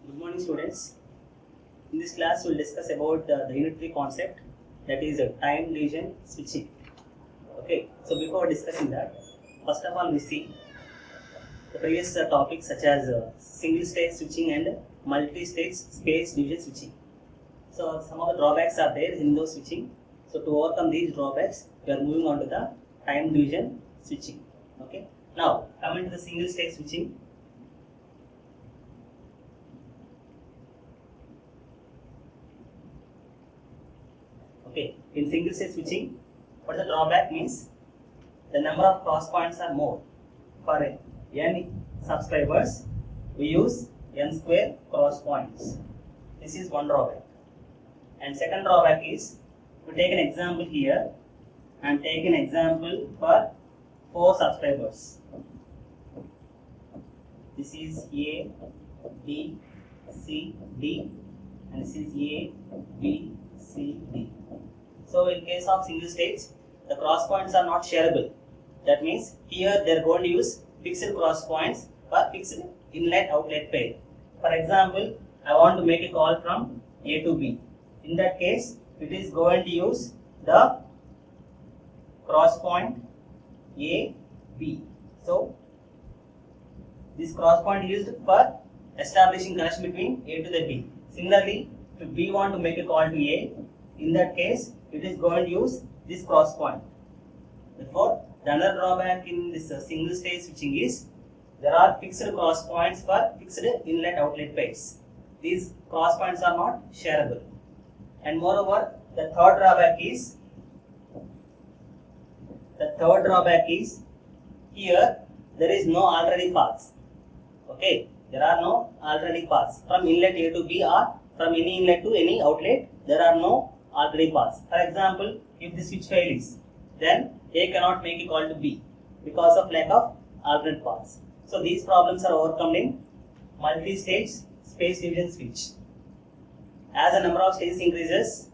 Good morning, students. In this class, we will discuss about the unit 3 concept, that is time division switching. Okay, so before discussing that, first of all, we see the previous topics such as single stage switching and multi stage space division switching. So, some of the drawbacks are there in those switching. So, to overcome these drawbacks, we are moving on to the time division switching. Okay, now coming to the single stage switching. Okay, in single stage switching, what the drawback means? The number of cross points are more. For n subscribers, we use n square cross points. This is one drawback. And second drawback is, to take an example here, and take an example for 4 subscribers. This is A, B, C, D, and this is A, B, C, D. So in case of single stage, the cross points are not shareable. That means here they are going to use fixed cross points for fixed inlet outlet pair. For example, I want to make a call from A to B. In that case, it is going to use the cross point A, B. So this cross point used for establishing connection between A to the B. Similarly, if B want to make a call to A, in that case, it is going to use this cross point. Therefore, the another drawback in this single stage switching is there are fixed cross points for fixed inlet outlet pairs. These cross points are not shareable. And moreover, the third drawback is here there is no alternating paths. Okay, there are no alternating paths from inlet A to B or from any inlet to any outlet. There are no alternating paths. For example, if the switch fails, then A cannot make a call to B because of lack of alternate paths. So these problems are overcome in multi-stage space division switch. As the number of stages increases,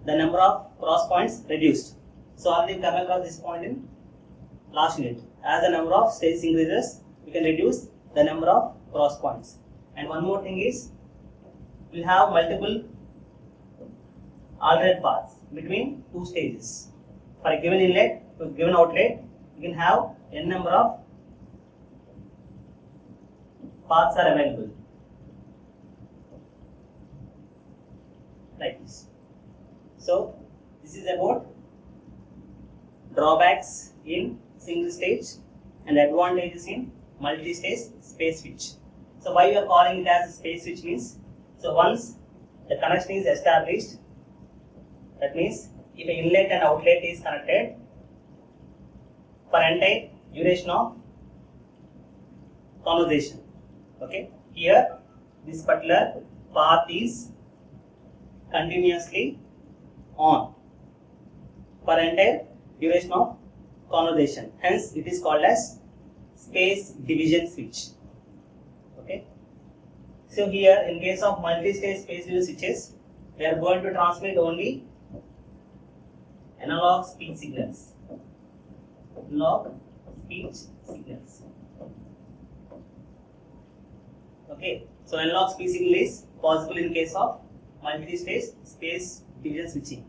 the number of cross points reduced. So already come across this point in last unit. As the number of stages increases, we can reduce the number of cross points. And one more thing is, we have multiple alternate paths between 2 stages. For a given inlet to a given outlet, you can have n number of paths are available. Like this. So, this is about drawbacks in single stage and advantages in multi-stage space switch. So, why we are calling it as a space switch means, so once the connection is established, that means if an inlet and outlet is connected for entire duration of conversation. Okay, here this particular path is continuously on for entire duration of conversation. Hence, it is called as space division switch. Okay. So here, in case of multi-stage space division switches, we are going to transmit only analog speech signals. Analog speech signals. Okay. So analog speech signal is possible in case of multi-stage space division switching.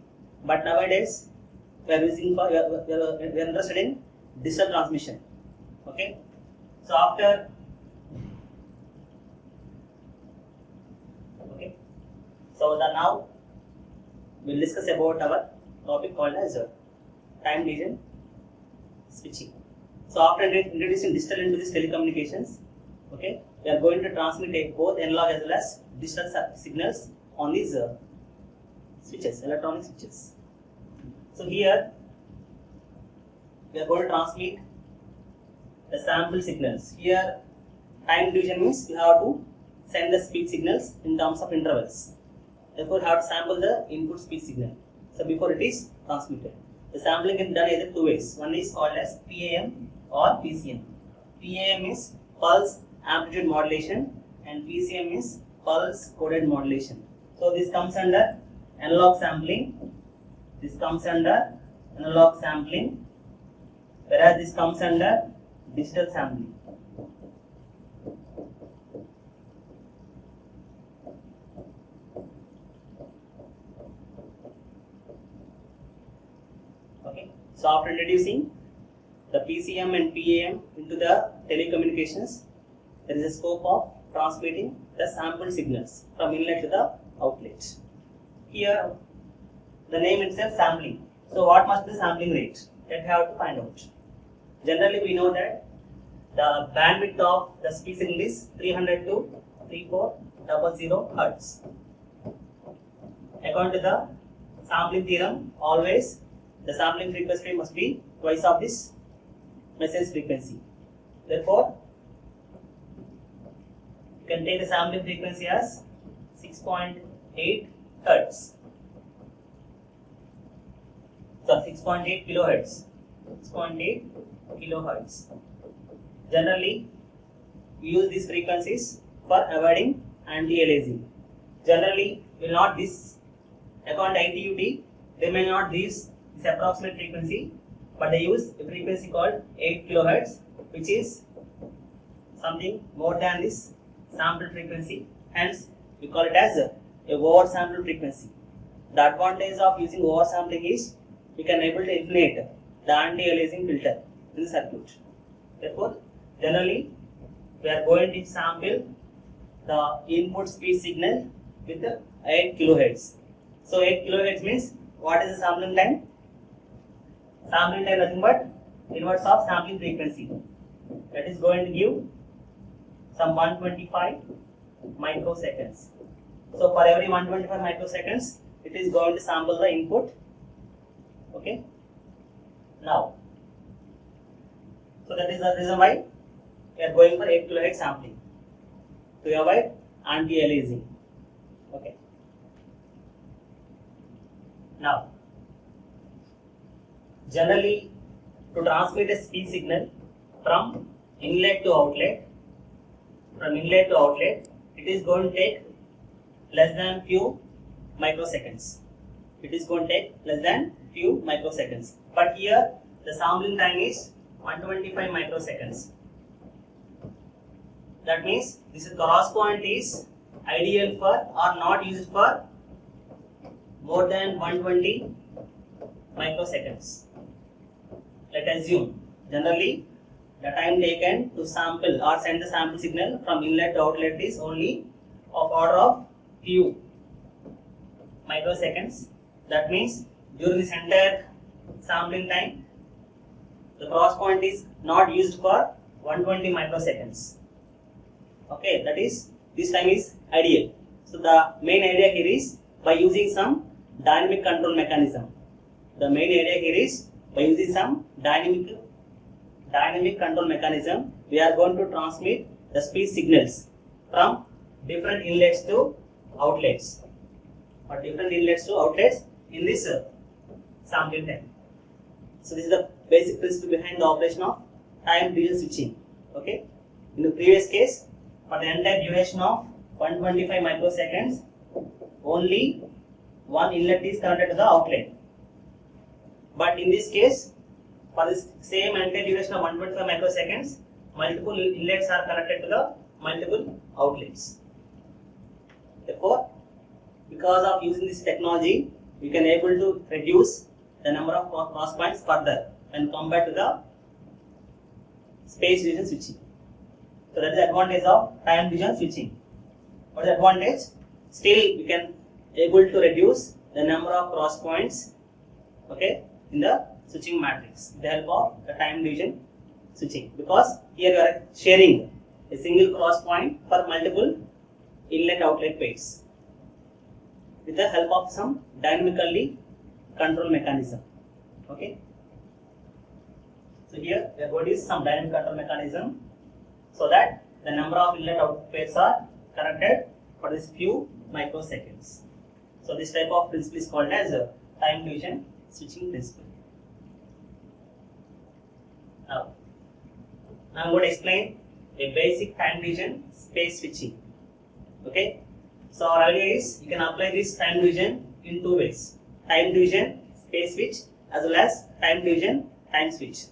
But nowadays, we are interested in digital transmission. Okay. So after now we will discuss about our topic called as time division switching. So after introducing digital into these telecommunications, okay, we are going to transmit both analog as well as digital signals on these switches, electronic switches. So here we are going to transmit the sample signals. Here time division means you have to send the speech signals in terms of intervals. Therefore, you have to sample the input speech signal. So before it is transmitted, the sampling is done either 2 ways. One is called as PAM or PCM. PAM is pulse amplitude modulation and PCM is pulse coded modulation. So this comes under analog sampling. This comes under analog sampling, whereas this comes under digital sampling. So after introducing the PCM and PAM into the telecommunications, there is a scope of transmitting the sample signals from inlet to the outlet. Here, the name itself sampling. So what must be the sampling rate? That we have to find out. Generally, we know that the bandwidth of the speech signal is 300 to 3400 Hertz. According to the sampling theorem, always the sampling frequency must be twice of this message frequency. Therefore, you can take the sampling frequency as 6.8 Hertz. So 6.8 kilohertz. 6.8 kilohertz. Generally, we use these frequencies for avoiding anti-aliasing. Generally, will not this, according to ITUT, they may not use this approximate frequency, but they use a frequency called 8 kilohertz, which is something more than this sample frequency. Hence, we call it as a oversample frequency. The advantage of using oversampling is we can able to eliminate the anti-aliasing filter in the circuit. Therefore, generally, we are going to sample the input speech signal with 8 kilohertz. So 8 kilohertz means what is the sampling time? Sampling time nothing but inverse of sampling frequency. That is going to give some 125 microseconds. So for every 125 microseconds, it is going to sample the input. Okay. Now, so that is the reason why we are going for 8 kilohertz sampling to avoid anti-aliasing. Okay. Now, generally, to transmit a speech signal from inlet to outlet, it is going to take less than few microseconds. It is going to take less than few microseconds. But here, the sampling time is 125 microseconds. That means this cross point is ideal for or not used for more than 120 microseconds. Let us assume generally the time taken to sample or send the sample signal from inlet to outlet is only of order of few microseconds. That means during this entire sampling time, the cross point is not used for 120 microseconds. Okay, that is, this time is ideal. So the main idea here is by using some dynamic control mechanism. The main idea here is by using some dynamic control mechanism, we are going to transmit the speech signals from different inlets to outlets, or different inlets to outlets in this sampling time. So this is the basic principle behind the operation of time division switching. Okay. In the previous case, for the entire duration of 125 microseconds, only one inlet is connected to the outlet. But in this case, for this same entire duration of 125 microseconds, multiple inlets are connected to the multiple outlets. Therefore, because of using this technology, we can able to reduce the number of cross points further when compared to the space division switching. So that is the advantage of time division switching. What is the advantage? Still, we can able to reduce the number of cross points, okay, in the switching matrix with the help of the time division switching, because here you are sharing a single cross point for multiple inlet outlet pairs with the help of some dynamically control mechanism. Okay. So here we are going to use some dynamic control mechanism so that the number of inlet outlet pairs are connected for this few microseconds. So this type of principle is called as a time division switching principle. Now I'm going to explain a basic time division space switching. Okay. So our idea is you can apply this time division in two ways: time division space switch as well as time division time switch.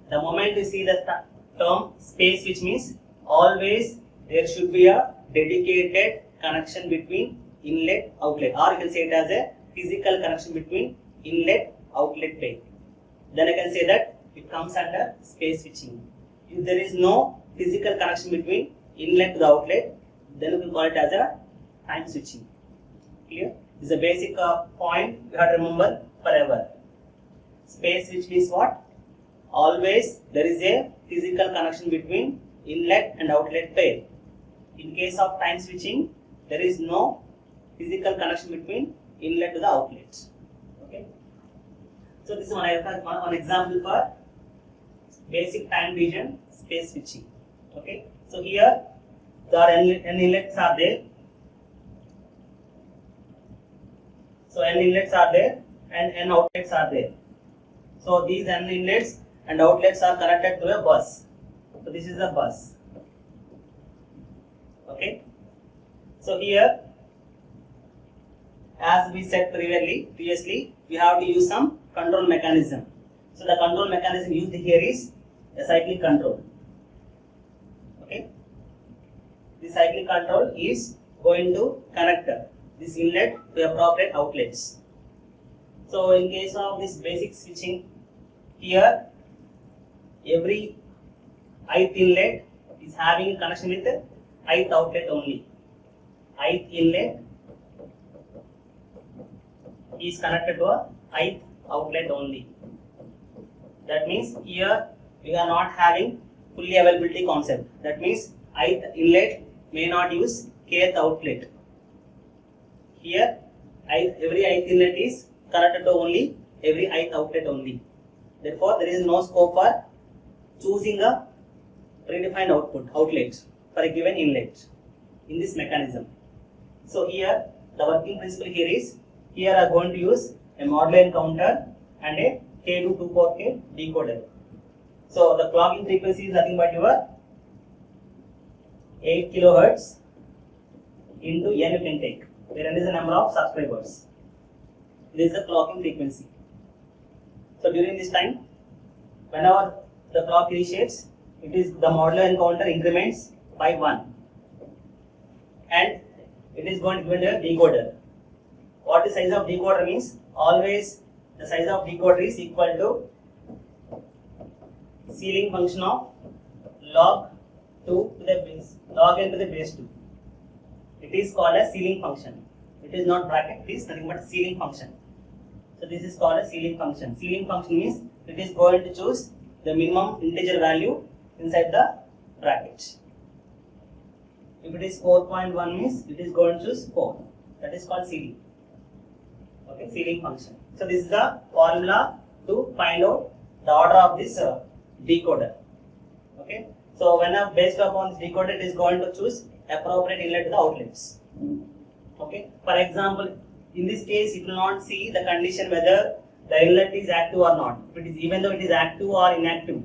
The moment you see the term space switch means always there should be a dedicated connection between inlet outlet, or you can say it as a physical connection between inlet outlet pair. then I can say that it comes under space switching. If there is no physical connection between inlet to the outlet, then we can call it as a time switching. Clear? This is a basic point you have to remember forever. Space switch means what? Always there is a physical connection between inlet and outlet pair. In case of time switching, there is no physical connection between inlet to the outlet. Okay. So this is one example for basic time division space switching. Okay. So here there are n inlets are there. So n inlets are there and n outlets are there. So these n inlets and outlets are connected to a bus. So this is a bus. Okay. So here, as we said previously, we have to use some control mechanism. So the control mechanism used here is a cyclic control. Okay. The cyclic control is going to connect this inlet to appropriate outlets. So in case of this basic switching, here every ith inlet is having a connection with the ith outlet only. Ith inlet is connected to a ith outlet only. That means here we are not having fully availability concept. That means ith inlet may not use kth outlet. Here every ith inlet is connected to only every ith outlet only. Therefore, there is no scope for choosing a predefined outlet for a given inlet in this mechanism. So here the working principle here is, here are going to use a mod line counter and a K to 24K decoder. So the clocking frequency is nothing but your 8 kilohertz into n you can take, where n is the number of subscribers. This is the clocking frequency. So during this time, whenever the clock initiates, it is the modular encounter increments by 1 and it is going to be a decoder. What is size of decoder means? Always the size of decoder is equal to ceiling function of log 2 to the base, log n to the base 2. It is called a ceiling function. It is not bracket, it is nothing but ceiling function. So this is called a ceiling function. Ceiling function means it is going to choose the minimum integer value inside the bracket. If it is 4.1 means it is going to choose 4. That is called ceiling. Okay, ceiling function. So this is the formula to find out the order of this decoder. Okay. So when based upon this decoder, it is going to choose appropriate inlet to the outlets. Okay. For example, in this case, it will not see the condition whether the inlet is active or not. If it is, even though it is active or inactive,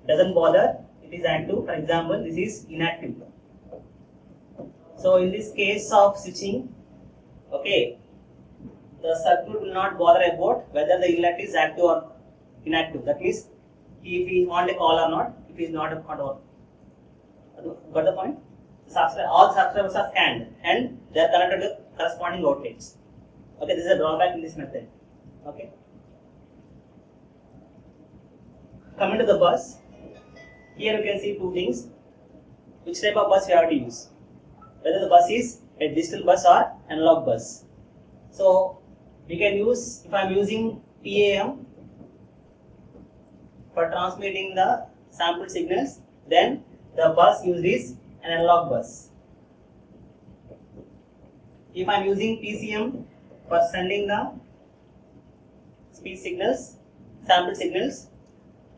doesn't bother. It is active. For example, this is inactive. So in this case of switching, okay, the circuit will not bother about whether the inlet is active or inactive. That means if we want a call or not, if it is not a call. Got the point? All subscribers are scanned and they are connected to corresponding outlets. Okay, this is a drawback in this method. Okay. Coming to the bus, here you can see two things. Which type of bus we have to use? Whether the bus is a digital bus or analog bus. So we can use, if I am using PAM for transmitting the sample signals, then the bus used is an analog bus. If I am using PCM for sending the speech signals, sample signals,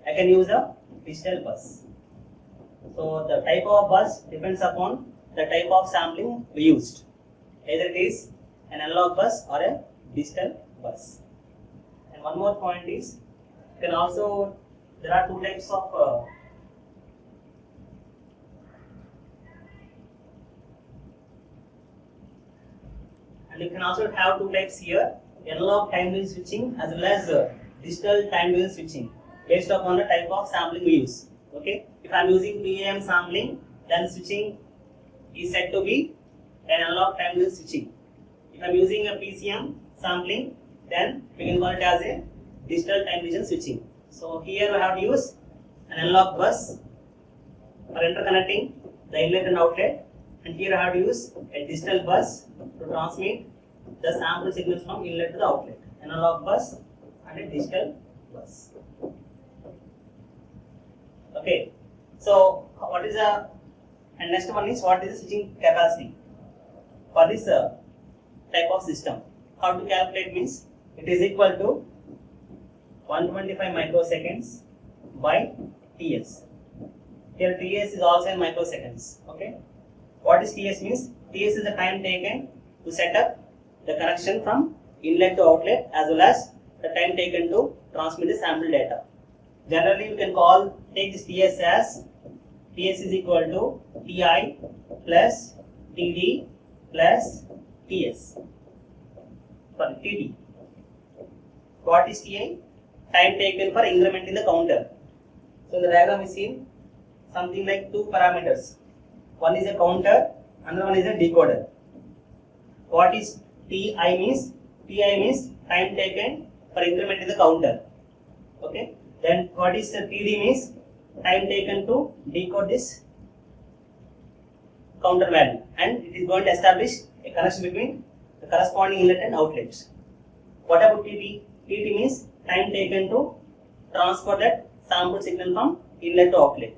I can use a digital bus. So the type of bus depends upon the type of sampling we used. Either it is an analog bus or a digital bus. And one more point is, you can also, there are two types of and you can also have two types here, analog time domain switching as well as digital time domain switching based upon the type of sampling we use. Okay, if I am using PAM sampling, then switching is said to be an analog time domain switching. If I am using a PCM sampling, then we can call it as a digital time division switching. So here we have to use an analog bus for interconnecting the inlet and outlet, and here I have to use a digital bus to transmit the sample signals from inlet to the outlet. Analog bus and a digital bus. Okay. So what is the and next one is what is the switching capacity for this type of system? How to calculate means it is equal to 125 microseconds by Ts. Here Ts is also in microseconds. Okay. What is Ts means? Ts is the time taken to set up the connection from inlet to outlet as well as the time taken to transmit the sample data. Generally, you can take this Ts as Ts is equal to Ti plus Td plus Ts. Sorry, Td. What is Ti? Time taken for incrementing the counter. So, in the diagram is seen something like two parameters. One is a counter, another one is a decoder. What is Ti means? Ti means time taken for incrementing the counter. Okay. Then what is the Td means? Time taken to decode this counter value, and it is going to establish a connection between the corresponding inlet and outlets. What about Tt? Tt means time taken to transfer that sample signal from inlet to outlet.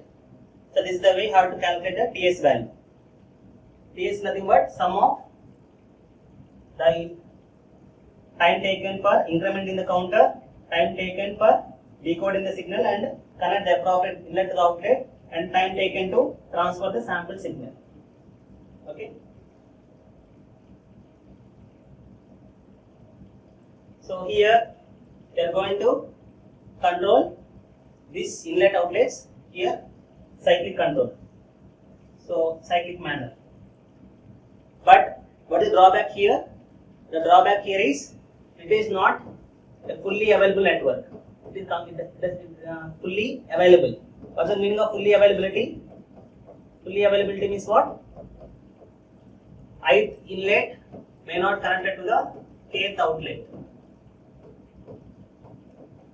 So this is the way how to calculate the Ts value. Ts is nothing but sum of the time taken for incrementing the counter, time taken for decoding the signal and connect the appropriate inlet to the outlet, and time taken to transfer the sample signal. Okay. So here we are going to control this inlet outlets here cyclic control. So cyclic manner. But what is drawback here? The drawback here is it is not a fully available network. It is fully available. What's the meaning of fully availability? Fully availability means what? Ith inlet may not connected to the kth outlet.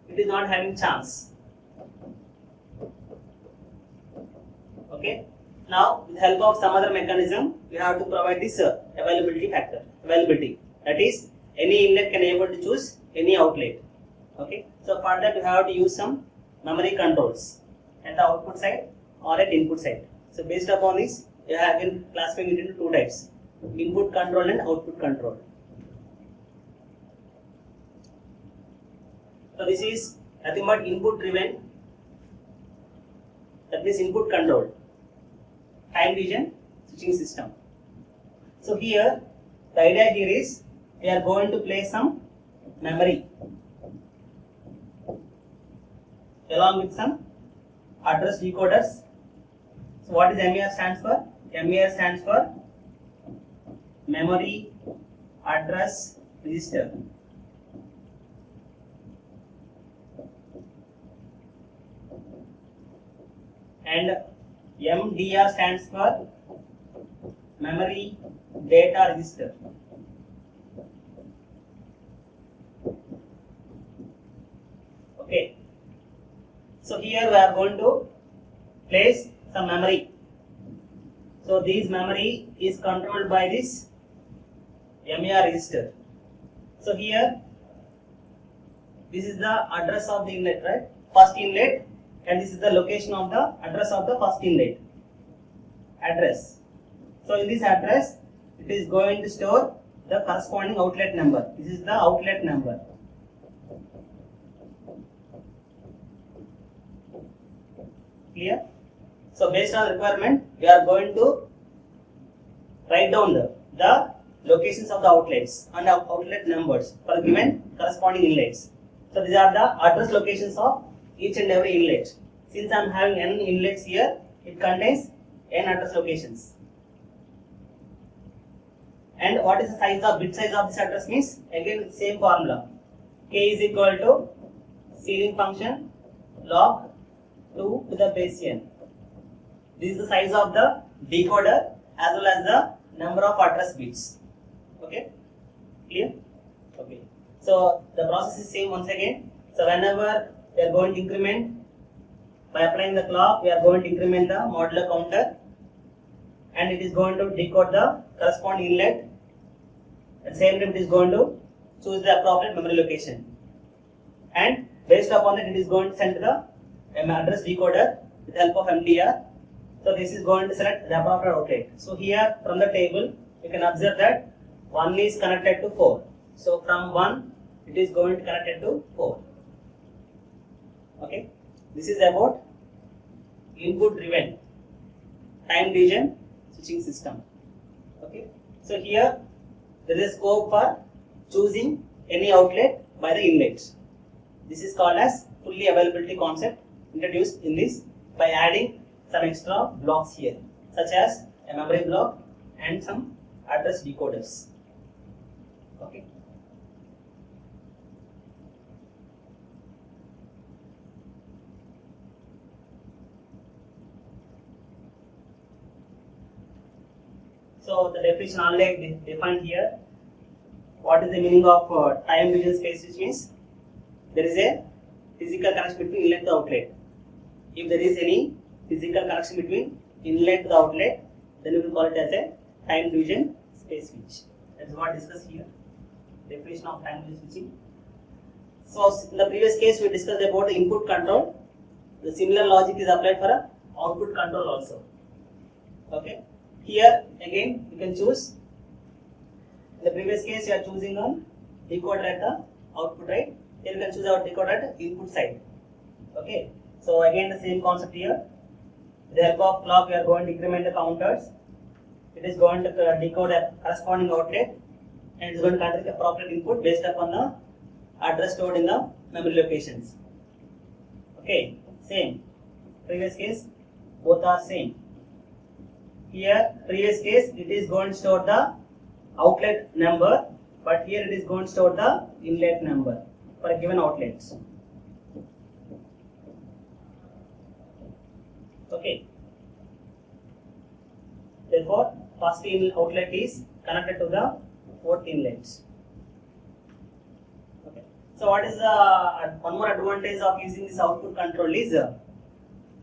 It is not having chance. Okay. Now, with the help of some other mechanism, we have to provide this availability factor. Availability. That is, any inlet can able to choose any outlet. Okay. So for that, we have to use some memory controls at the output side or at input side. So based upon this, we have been classifying it into two types: input control and output control. So this is nothing but input driven. That means input control. Time division switching system. So here, the idea here is we are going to place some memory along with some address decoders. So what is MER stands for? MER stands for memory address register. And MDR stands for memory data register. Okay. So here we are going to place some memory. So this memory is controlled by this MER register. So here this is the address of the inlet, right? First inlet, and this is the location of the address of the first inlet. Address. So in this address, it is going to store the corresponding outlet number. This is the outlet number. Clear? So based on requirement, we are going to write down the locations of the outlets and the outlet numbers for given corresponding inlets. So these are the address locations of each and every inlet. Since I am having n inlets here, it contains n address locations. And what is the size of bit size of this address means? Again, same formula. K is equal to ceiling function log 2 to the base n. This is the size of the decoder as well as the number of address bits. Okay, clear? Okay. So the process is same once again. So whenever we are going to increment by applying the clock. We are going to increment the modulo counter, and it is going to decode the corresponding inlet. At the same time, it is going to choose the appropriate memory location, and based upon that, it is going to send to the address decoder with the help of MTR. So this is going to select the appropriate outlet. So here from the table, you can observe that 1 is connected to 4. So from 1, it is going to connect it to 4. Okay. This is about input driven time division switching system. Okay. So here there is a scope for choosing any outlet by the inlets. This is called as fully availability concept introduced in this by adding some extra blocks here, such as a memory block and some address decoders. Okay. So the definition already defined here. What is the meaning of time division space switch means? There is a physical connection between inlet and outlet. If there is any physical connection between inlet to the outlet, then we will call it as a time division space switch. That is what discussed here. Definition of time division switching. So in the previous case we discussed about the input control. The similar logic is applied for output control also. Okay. Here again you can choose. In the previous case you are choosing on decoder at the output, right? Here you can choose our decoder at the input side. Okay. So again the same concept here. With the help of clock we are going to increment the counters. It is going to decode a corresponding outlet, and it is going to convert the appropriate input based upon the address stored in the memory locations. Okay, same. Previous case, both are same. Here, previous case, it is going to store the outlet number, but here it is going to store the inlet number for a given outlet. Okay. Therefore, first outlet is connected to the fourth inlet. Okay. So, what is the one more advantage of using this output control is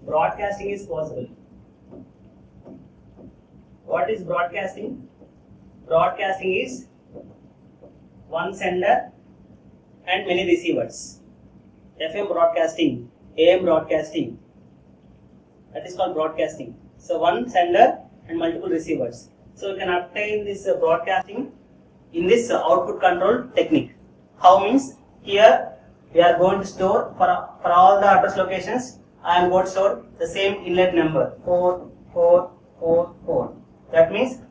broadcasting is possible. What is broadcasting? Broadcasting is one sender and many receivers. FM broadcasting, AM broadcasting. That is called broadcasting. So one sender and multiple receivers. So you can obtain this broadcasting in this output control technique. How means? Here we are going to store for all the address locations. I am going to store the same inlet number 4444. That means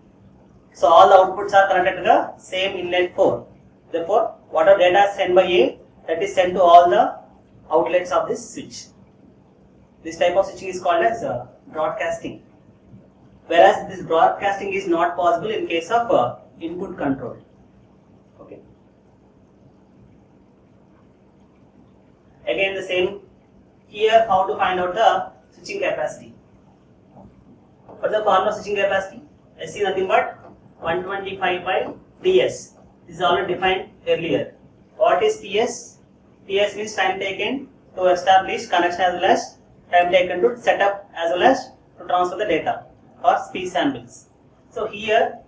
so all the outputs are connected to the same inlet 4. Therefore, whatever data is sent by A, that is sent to all the outlets of this switch. This type of switching is called as broadcasting. Whereas this broadcasting is not possible in case of input control. Okay. Again the same. Here how to find out the switching capacity. What is the formula of switching capacity? SC nothing but 125 by TS. This is already defined earlier. What is TS? TS means time taken to establish connection as well as time taken to set up as well as to transfer the data or speech samples. So here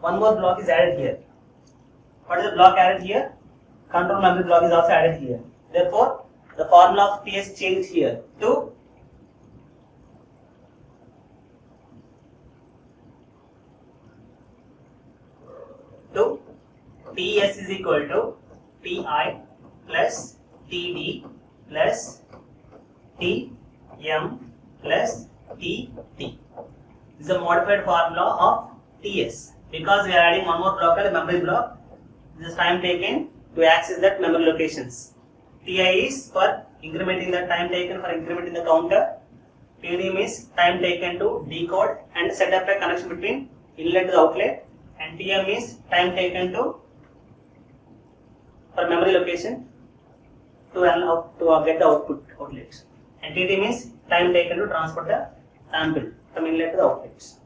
one more block is added here. What is the block added here? Control memory block is also added here. Therefore, the formula of TS changed here to TS is equal to TI plus TD plus TM plus TT. This is a modified formula of TS because we are adding one more block, a memory block. This is time taken to access that memory locations. TI is for incrementing the time taken for incrementing the counter. TD means time taken to decode and set up a connection between inlet to the outlet, and TM is time taken to for memory location to get the outlet, and TT means time taken to transfer the sample from inlet to the outlets.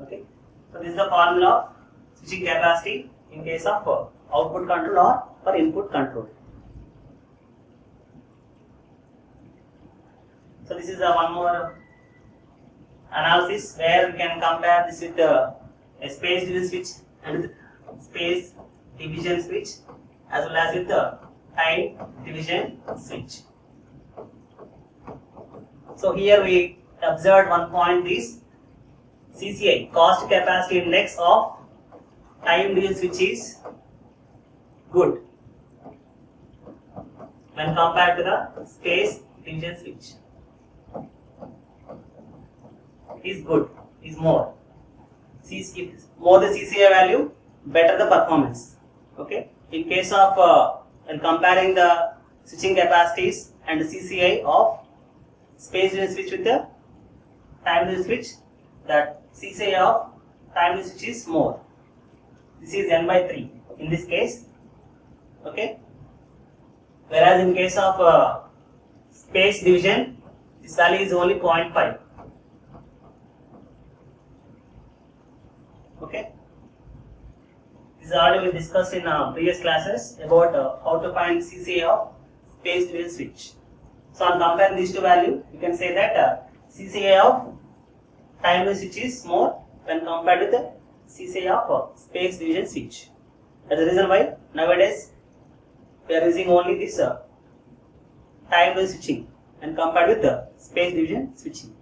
Okay, so this is the formula of switching capacity in case of output control or for input control. So this is one more analysis where we can compare this with a space division switch and space division switch as well as with the time division switch. So here we observed one point is CCI, cost capacity index of time division switch is good when compared to the space division switch. Is good, is more. More the CCI value, better the performance. Okay. In case of when comparing the switching capacities and the CCI of space division switch with the time division switch, that CCI of time division switch is more. This is n by 3 in this case. Okay. Whereas in case of space division, this value is only 0.5. Okay. This is already we discussed in previous classes about how to find CCI of space division switch. So on comparing these two values, you can say that CCI of time division switch is more when compared with the CCI of space division switch. That is the reason why nowadays we are using only this time division switching and compared with the space division switching.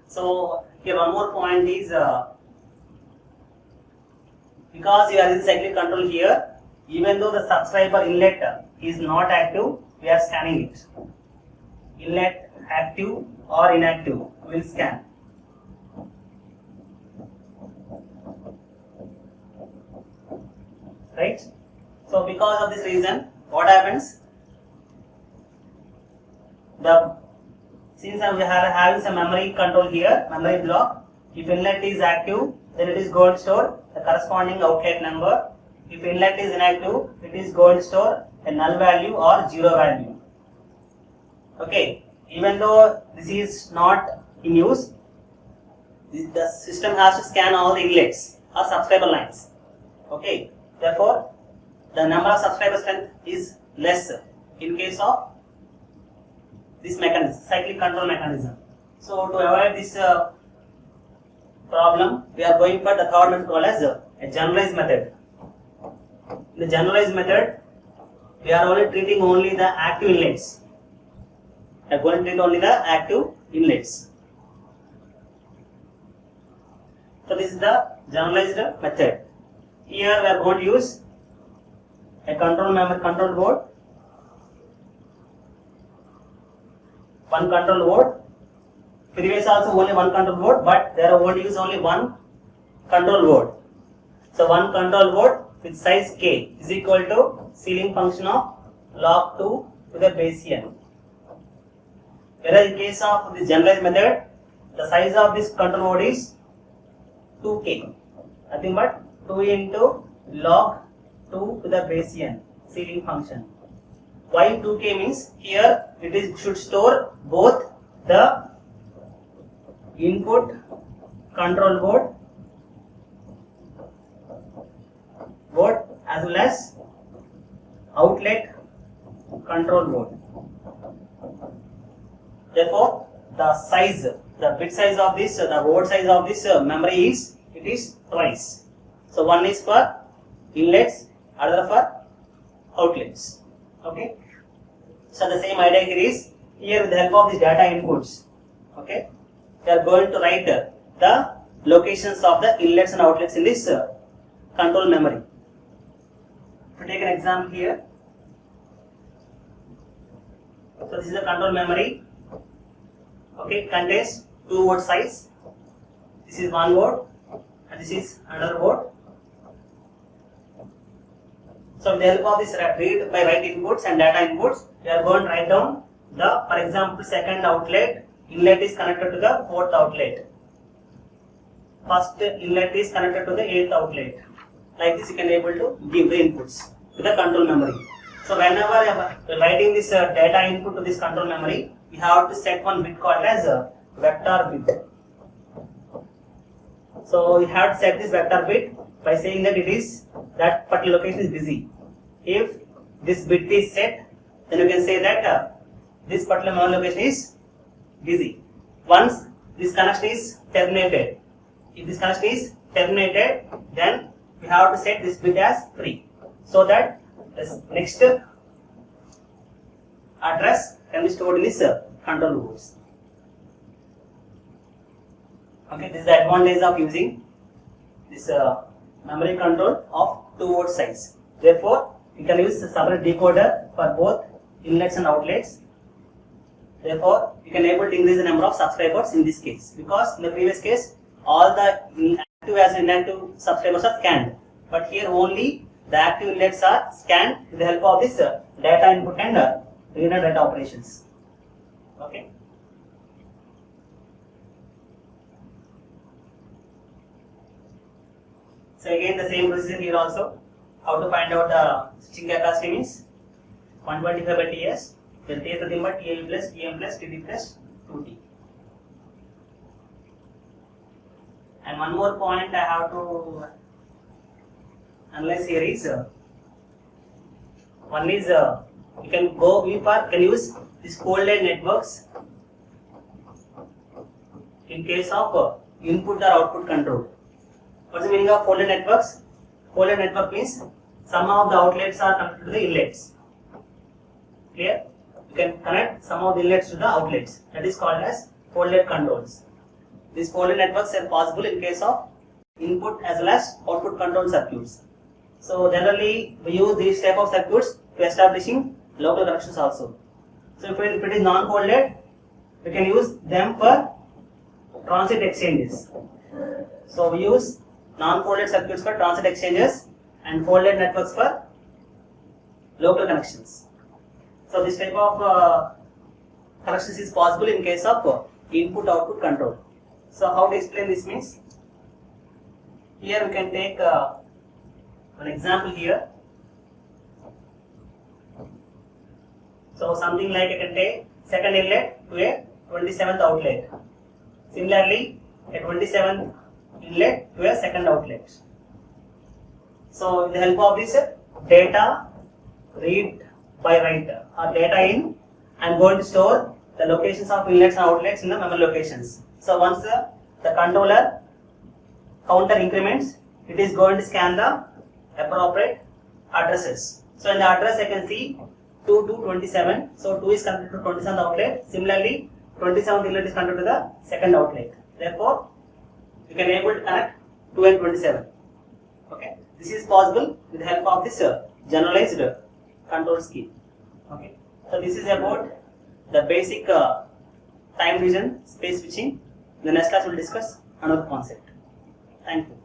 So here one more point is because you are in cyclic control here, even though the subscriber inlet is not active, we are scanning it. Inlet active or inactive, we will scan. Right? So because of this reason, what happens? Since we are having some memory control here, memory block, if inlet is active, then it is going to store the corresponding outlet number. If inlet is inactive, it is going to store a null value or zero value. Okay, even though this is not in use, the system has to scan all the inlets or subscriber lines. Okay, therefore, the number of subscriber strength is less in case of this mechanism, cyclic control mechanism. So to avoid this problem, we are going for the third method called as a generalized method. In the generalized method, we are only treating only the active inlets. We are going to treat only the active inlets. So this is the generalized method. Here we are going to use a control board. One control board. Previous also only one control board, but there are going to use only one control board. So one control board with size k is equal to ceiling function of log 2 to the base n. Whereas in case of this generalized method, the size of this control board is 2k. Nothing but 2 into log 2 to the base n ceiling function. Why 2k means here it should store both the input control board as well as outlet control board. Therefore, the size, the bit size of this, the board size of this memory is twice. So one is for inlets, other for outlets. Okay. So the same idea here is here with the help of these data inputs. Okay. We are going to write the locations of the inlets and outlets in this control memory. To take an example here. So this is the control memory. Okay, contains 2 board size. This is one board and this is another board. So with the help of this read by write inputs and data inputs, we are going to write down the, for example, second outlet, inlet is connected to the fourth outlet. First inlet is connected to the 8th outlet. Like this you can able to give the inputs to the control memory. So whenever you are writing this data input to this control memory, we have to set one bit called as a vector bit. So you have to set this vector bit by saying that that particular location is busy. If this bit is set, then you can say that this particular memory location is busy. Once this connection is terminated, if this connection is terminated, then we have to set this bit as free, so that this next address can be stored in this control boards. Okay, this is the advantage of using this memory control of 2 word size. Therefore, you can use a separate decoder for both inlets and outlets. Therefore, you can able to increase the number of subscribers in this case, because in the previous case all the active as inactive subscribers are scanned, but here only the active inlets are scanned with the help of this data input and read and write operations. Okay. So again the same procedure here also. How to find out the switching capacity means 125 by Ts. Then take the number TL plus TM plus TD plus 2T. And one more point I have to analyze here is one is you can use these folded networks in case of input or output control. What's the meaning of folded networks? Folded network means some of the outlets are connected to the inlets. Clear? You can connect some of the inlets to the outlets. That is called as folded controls. These folded networks are possible in case of input as well as output control circuits. So generally we use these type of circuits to establishing local connections also. So if it is non-folded, we can use them for transit exchanges. So we use non-folded circuits for transit exchanges and folded networks for local connections. So this type of connections is possible in case of input-output control. So how to explain this means, here we can take an example here. So something like I can take second inlet to a 27th outlet. Similarly, a 27th inlet to a second outlet. So with the help of this data read by write or data in, I am going to store the locations of inlets and outlets in the memory locations. So once the controller counter increments, it is going to scan the appropriate addresses. So in the address I can see 2 to 27. So 2 is connected to 27th outlet. Similarly, 27th inlet is connected to the second outlet. Therefore, you can able to connect 2 and 27. Okay. This is possible with the help of this generalized control scheme. Okay. So this is about the basic time division space switching. In the next class we will discuss another concept. Thank you.